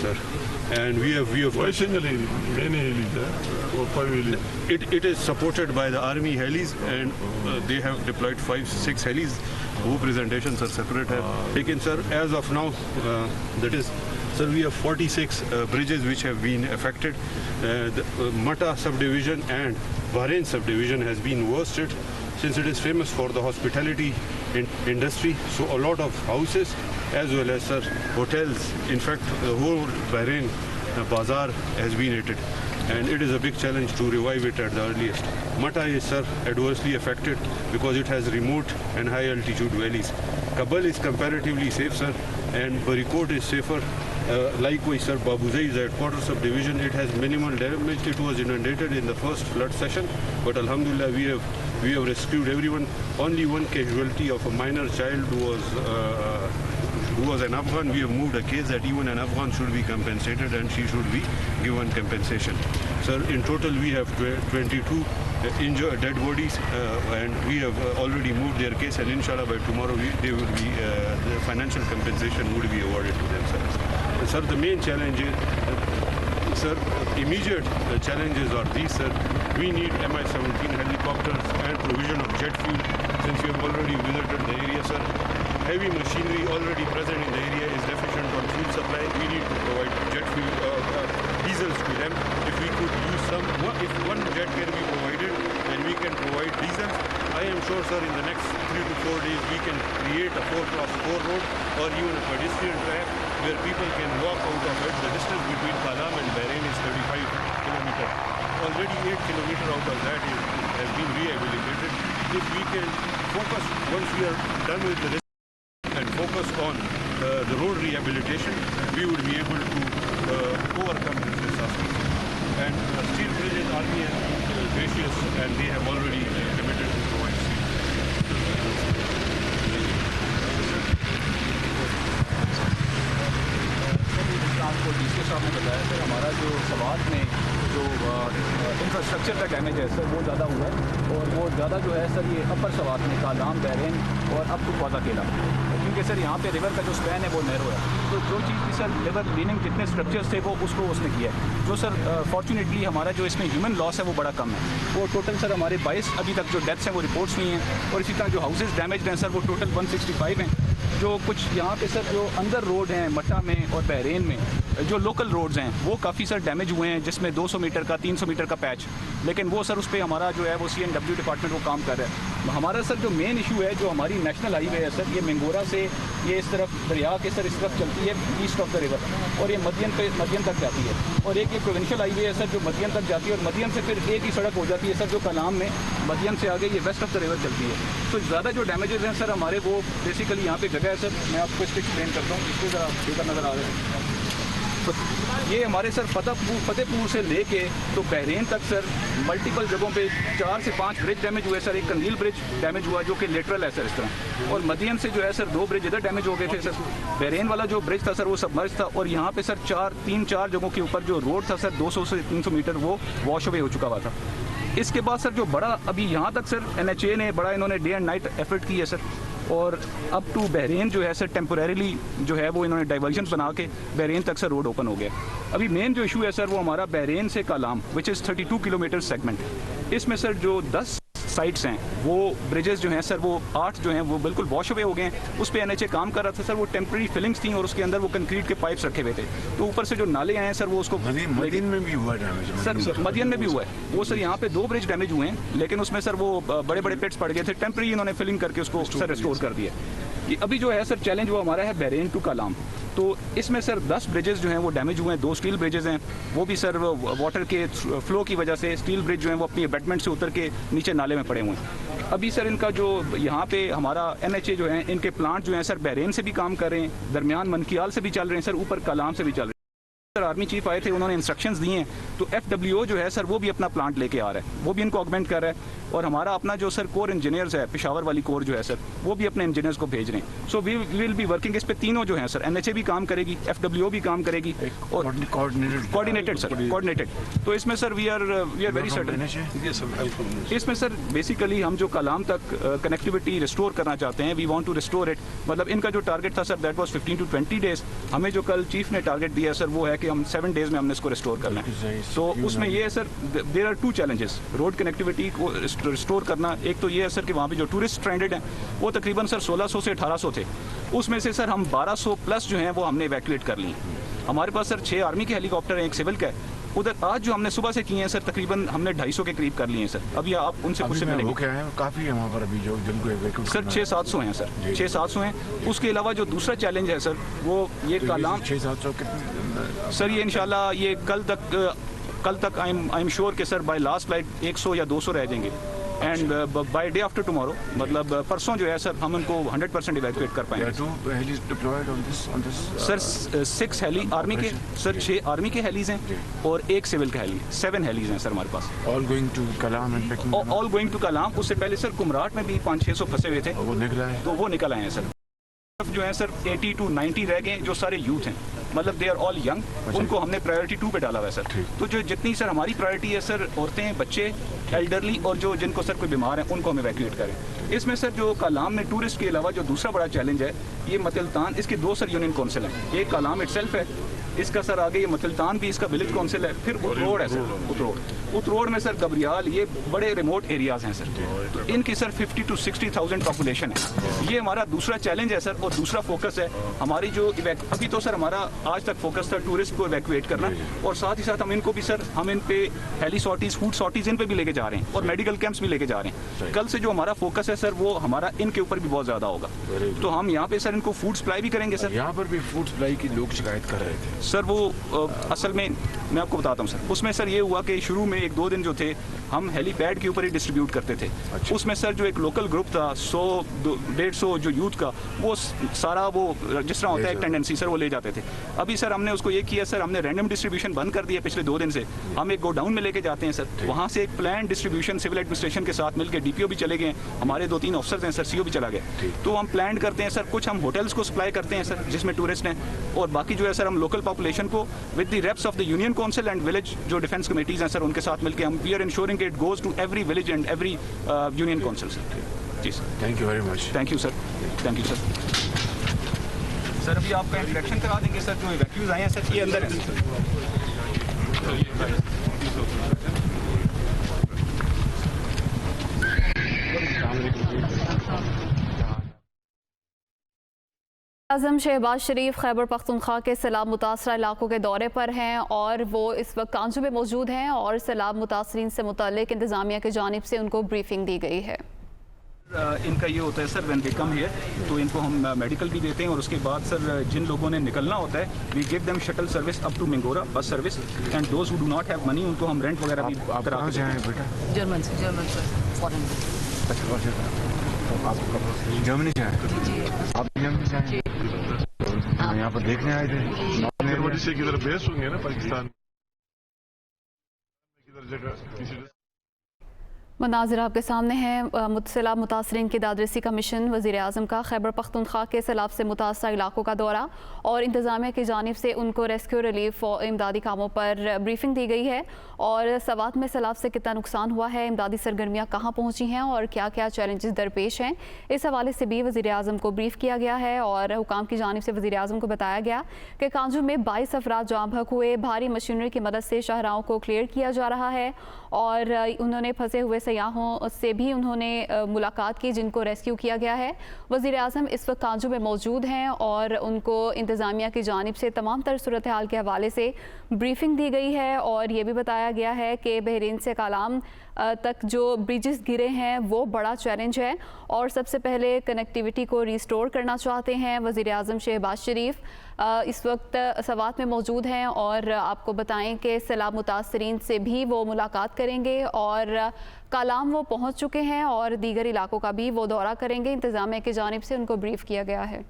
sir. And we have Why single heli? Many helis, or 5 helis? it is supported by the army helis, and they have deployed 5-6 helis. Who presentations are separate have taken, sir. As of now, that is, sir, we have 46 bridges which have been affected. The Mata subdivision and Bahrain subdivision has been worst hit, since it is famous for the hospitality industry. So a lot of houses as well as, sir, hotels. In fact, the whole Bahrain bazaar has been hit, and it is a big challenge to revive it at the earliest. Mata is, sir, adversely affected because it has remote and high altitude valleys. Kabul is comparatively safe, sir, and Barikot is safer. Likewise, sir, Babuzai is headquarters subdivision. It has minimal damage. It was inundated in the first flood session, but alhamdulillah, we have rescued everyone. Only one casualty of a minor child who was an Afghan. We have moved a case that even an Afghan should be compensated and she should be given compensation. Sir, in total we have 22 injured dead bodies, and we have already moved their case, and inshallah by tomorrow they will be the financial compensation would be awarded to them, sir. Sir, the main challenge is, sir, immediate challenges are these, sir. We need Mi-17 helicopters and provision of jet fuel, since we have already visited the area, sir. Heavy machinery already present in the area is deficient on fuel supply. We need to provide jet fuel, diesels to them. If we could use some, if one jet can be provided, then we can provide diesels. I am sure, sir, in the next 3 to 4 days we can create a 4x4 road or even a pedestrian track where people can walk out of it. The distance between Kalam and Bahrain is 35 kilometers. Already 8 kilometers out of that has been rehabilitated. If we can focus, once we are done with the and focus on the road rehabilitation, we would be able to overcome this disaster. And steel bridges, army has been gracious, and they have already committed to provide steel. आपको DC साहब ने बताया sir, हमारा जो सवात में जो infrastructure का damage है सर, वो ज़्यादा हुआ है, और वो ज़्यादा जो है सर ये अपर सवात में कालाम, बहरीन और अब तो पौधा केला, क्योंकि सर यहाँ पे रिवर का जो स्पैन है वो नैरो है। तो जो चीज़ की सर रिवर मीनिंग जितने स्ट्रक्चर्स थे वो उसको उसने किया है। जो सर फॉर्चुनेटली हमारा जो इसमें ह्यूमन लॉस है वो बड़ा कम है। वो टोटल सर हमारे 22 अभी तक जो डेथ्स हैं वो रिपोर्ट्स हुई हैं, और इसी तरह जो हाउसेज डैमेज हैं सर वो टोटल 165 हैं। जो कुछ यहाँ पे सर जो अंदर रोड हैं मट्टा में और बहरीन में, जो लोकल रोड्स हैं वो काफ़ी सर डैमेज हुए हैं, जिसमें 200 मीटर का 300 मीटर का पैच, लेकिन वो सर उस पर हमारा जो है वो CNW डिपार्टमेंट वो काम कर रहा है। हमारा सर जो मेन इशू है, जो हमारी नेशनल हाईवे है सर, ये मंगोरा से ये इस तरफ दरिया के सर इस तरफ चलती है ईस्ट ऑफ द रिवर, और ये मदियन तक जाती है, और एक ये प्रोविंशियल हाईवे है सर जो मदियन तक जाती है, और मदियन से फिर एक ही सड़क हो जाती है सर जो कलाम में मदियन से आगे ये वेस्ट ऑफ द रिवर चलती है। तो ज़्यादा जो डैमेजेस हैं सर हमारे वो बेसिकली यहाँ पे जगह है सर, मैं आपको इसको एक्सप्लेन करता हूँ, इसको ज़रा देखकर नज़र आ रहा है। तो ये हमारे सर फतेहपुर से लेके तो बहरीन तक सर मल्टीपल जगहों पे 4 से 5 ब्रिज डैमेज हुए सर। एक कंदील ब्रिज डैमेज हुआ जो कि लेटरल है सर इस तरह, और मदियन से जो है सर 2 ब्रिज इधर डैमेज हो गए थे सर। बहरीन वाला जो ब्रिज था सर वो सबमर्ज था, और यहाँ पे सर 3-4 जगहों के ऊपर जो रोड था सर 200 से 300 मीटर वो वॉश अवे हो चुका हुआ था। इसके बाद सर जो बड़ा अभी यहाँ तक सर NHA ने बड़ा इन्होंने डे एंड नाइट एफर्ट की है सर, और अप टू बहरीन जो है सर टेम्पोरेरीली जो है वो इन्होंने डाइवर्जन बना के बहरीन तक सर रोड ओपन हो गया। अभी मेन जो इशू है सर वो हमारा बहरीन से Kalam which is 32 kilometre segment. इसमें सर जो 10 साइट्स हैं वो ब्रिजेस जो हैं सर वो 8 जो हैं वो बिल्कुल वॉश अवे हो गए हैं। उस पर NHA काम कर रहा था सर, वो टेम्प्रेरी फिलिंग्स थी और उसके अंदर वो कंक्रीट के पाइप्स रखे हुए थे, तो ऊपर से जो नाले आए हैं सर वो उसको मदियन में भी हुआ डैमेज सर, मदियन में भी हुआ है वो सर। यहाँ पे 2 ब्रिज डैमेज हुए हैं, लेकिन उसमें सर वो बड़े बड़े पिट्स पड़ गए थे, टेम्प्रेरी इन्होंने फिलिंग करके उसको सर रिस्टोर कर दिया। ये अभी जो है सर चैलेंज वो हमारा है बहरीन टू कालाम। तो इसमें सर 10 ब्रिजेस जो हैं वो डैमेज हुए हैं, 2 स्टील ब्रिजेस हैं, वो भी सर वाटर के फ्लो की वजह से स्टील ब्रिज जो हैं वो अपनी अबैटमेंट से उतर के नीचे नाले में पड़े हुए हैं। अभी सर इनका जो यहाँ पे हमारा NHA जो है इनके प्लांट जो हैं सर बहरीन से भी काम कर रहे हैं, दरमियान मनकियाल से भी चल रहे हैं सर, ऊपर कालाम से भी चल रहे हैं। सर आर्मी चीफ आए थे, उन्होंने इंस्ट्रक्शंस दिए हैं, तो FWO जो है सर वो भी अपना प्लांट लेके आ रहा है, वो भी इनको ऑगमेंट कर रहा है। और हमारा अपना जो सर कोर इंजीनियर्स है, पेशावर वाली कोर जो है सर, वो भी अपने इंजीनियर्स को भेज रहे हैं। So we will be working इस पे तीनों जो हैं सर, NHA भी काम करेगी, FWO भी काम करेगी और कोऑर्डिनेटेड सर, कोऑर्डिनेटेड। तो इसमें sir we are very certain. इसमें सर बेसिकली हम जो कलाम तक कनेक्टिविटी रिस्टोर करना चाहते हैं, we want to restore it. मतलब इनका जो टारगेट था sir that was 15 to 20 days. हमें जो कल चीफ ने टारगेट दिया सर वो है कि हम 7 डेज में हमने इसको रिस्टोर करना है। तो उसमें ये है sir there are 2 challenges road connectivity को रिस्टोर करना। एक तो ये है सर कि वहाँ पे जो टूरिस्ट स्ट्रैंडेड हैं वो तकरीबन सर 1600 से 1800 थे, उसमें से सर हम 1200 प्लस जो हैं वो हमने इवैक्यूएट कर ली। हमारे पास सर 6 आर्मी के हेलीकॉप्टर हैं, 1 सिविल का है। उधर आज जो हमने सुबह से किए हैं सर तकरीबन हमने 250 के करीब कर लिए हैं सर। अभी आप उनसे कुछ मिलेंगे। वो क्या है काफ़ी है वहाँ पर अभी जो जिनको सर 600-700 हैं सर, 600-700 हैं। उसके अलावा जो दूसरा चैलेंज है सर वो ये कालाम 600-700 कितने सर, ये इंशाल्लाह ये कल तक आई एम श्योर कि सर बाय लास्ट फ्लाइट 100 या 200 रह जाएंगे। And by day after tomorrow, मतलब परसों जो है सर हम उनको 100% इवैक्यूएट कर पाएंगे। सर 6 हेली आर्मी के सर, 6 आर्मी के हेलीज हैं और 1 सिविल का हेली, 7 हेलीज हैं सर हमारे पास। All going to Kalam and packing. All going to Kalam. उससे पहले सर कुमराट में भी 500-600 फंसे हुए थे, वो निकला है, तो वो निकल आए हैं सर। जो है सर 80 to 90 रह गए जो सारे यूथ हैं, मतलब दे आर ऑल यंग, उनको हमने प्रायोरिटी 2 पे डाला हुआ है सर। तो जो जितनी सर हमारी प्रायोरिटी है सर औरतें, बच्चे, एल्डरली और जो जिनको सर कोई बीमार है उनको हम इवैक्यूएट करें। इसमें सर जो कालाम में टूरिस्ट के अलावा जो दूसरा बड़ा चैलेंज है ये मतलतान, इसके 2 सर यूनियन काउंसिल हैं। एक कालाम इटसेल्फ है, इसका सर आगे ये मतलतान भी इसका विलेज काउंसिल है। फिर उतरोड़ है सर, उतरोड़ में सर गबरियाल, ये बड़े रिमोट एरियाज हैं सर। तो इनकी सर 50 to 60,000 पॉपुलेशन है। ये हमारा दूसरा चैलेंज है सर और दूसरा फोकस है हमारी जो अभी तो सर हमारा आज तक फोकस था टूरिस्ट को इवैक्यूएट करना, और साथ ही साथ हम इनको भी सर हम इन पे हेली सॉर्टीज, फूड सॉर्टीज इन पे भी लेके जा रहे हैं और मेडिकल कैंप्स भी लेके जा रहे हैं। कल से जो हमारा फोकस है सर वो हमारा इनके ऊपर भी बहुत ज़्यादा होगा। तो हम यहाँ पे सर इनको फूड सप्लाई भी करेंगे सर। यहाँ पर भी फूड सप्लाई की लोग शिकायत कर रहे थे सर। वो असल में मैं आपको बताता हूँ सर, उसमें सर ये हुआ कि शुरू में 1-2 दिन जो थे हम हेलीपैड के ऊपर ही डिस्ट्रीब्यूट करते थे। अच्छा। उसमें सर जो एक लोकल ग्रुप था 100-150 जो यूथ का, वो सारा वो जिस तरह होता है एक टेंडेंसी सर वो ले जाते थे। अभी सर हमने उसको ये किया सर, हमने रैंडम डिस्ट्रीब्यूशन बंद कर दिया पिछले 2 दिन से। हम एक गोडाउन में लेके जाते हैं सर, वहाँ से एक प्लान डिस्ट्रीब्यूशन सिविल एडमिनिस्ट्रेशन के साथ मिलकर DPO भी चले गए, हमारे 2-3 ऑफिसर्स हैं सर, CO भी चला गया। तो हम प्लान करते हैं सर, कुछ हम होटल्स को सप्लाई करते हैं सर जिसमें टूरिस्ट हैं, और बाकी जो है सर हम लोकल पॉपुलेशन को with the reps of the union council and village जो डिफेंस कमेटीज हैं सर उनके साथ मिलकर हम we are ensuring it goes to every village and every union council sir. जी sir, thank you very much. Thank you sir, thank you sir. Sir अभी आपका introduction करा देंगे सर, जो इवैक्यूज आए हैं सर ये अंदर है। आज़म शहबाज शरीफ खैबर पख्तूनख्वा के सैलाब मुतासरा इलाकों के दौरे पर हैं और वो इस वक्त कांजू में मौजूद हैं और सैलाब मुतासरीन से मुताल्लिक इंतज़ामिया की जानिब से उनको ब्रीफिंग दी गई है। इनका ये होता है sir when they come here तो इनको हम मेडिकल भी देते हैं, और उसके बाद सर जिन लोगों ने निकलना होता है we give them shuttle service up to Mingora, bus service, and those who do not have money उनको हम रेंट वगैरह भी आप करा कहाँ से आए बेटा? जर्मन से फॉरेन से। अच्छा, आप जर्मनी से आए? आप जर्मनी से आए? तो यहाँ पर देखने आए थे? से किधर बेस होंगे ना पाकिस्तान, किधर जगह किसी मनाजिर आपके सामने हैं। सैलाब मुतासरीन की दादरसी का मिशन, वज़ीर आज़म का खैबर पख्तूनख्वा के सैलाब से मुतासरा इलाकों का दौरा और इंतज़ामिया की जानिब से उनको रेस्क्यू रिलीफ और इमदादी कामों पर ब्रीफिंग दी गई है, और सवात में सैलाब से कितना नुकसान हुआ है, इमदादी सरगर्मियाँ कहाँ पहुँची हैं और क्या क्या चैलेंजेस दरपेश हैं, इस हवाले से भी वज़ीर आज़म को ब्रीफ किया गया है। और हुकाम की जानिब से वज़ीर आज़म को बताया गया कि कांजू में 22 अफराद जाम बहक हुए, भारी मशीनरी की मदद से शाहराहों को क्लियर किया जा रहा है, और उन्होंने फंसे हुए सयाहों से भी उन्होंने मुलाकात की जिनको रेस्क्यू किया गया है। वज़ीर आज़म इस वक्त कांजू में मौजूद हैं और उनको इंतज़ामिया की जानिब से तमाम तर सूरत हाल के हवाले से ब्रीफिंग दी गई है, और ये भी बताया गया है कि बहरीन से कालाम तक जो ब्रिजेस गिरे हैं वो बड़ा चैलेंज है, और सबसे पहले कनेक्टिविटी को रिस्टोर करना चाहते हैं। वज़ीर आज़म शहबाज शरीफ इस वक्त सवात में मौजूद हैं और आपको बताएं कि सैलाब मुतासरीन से भी वो मुलाकात करेंगे, और कालाम वो पहुंच चुके हैं और दीगर इलाकों का भी वो दौरा करेंगे। इंतज़ामिया की जानिब से उनको ब्रीफ किया गया है।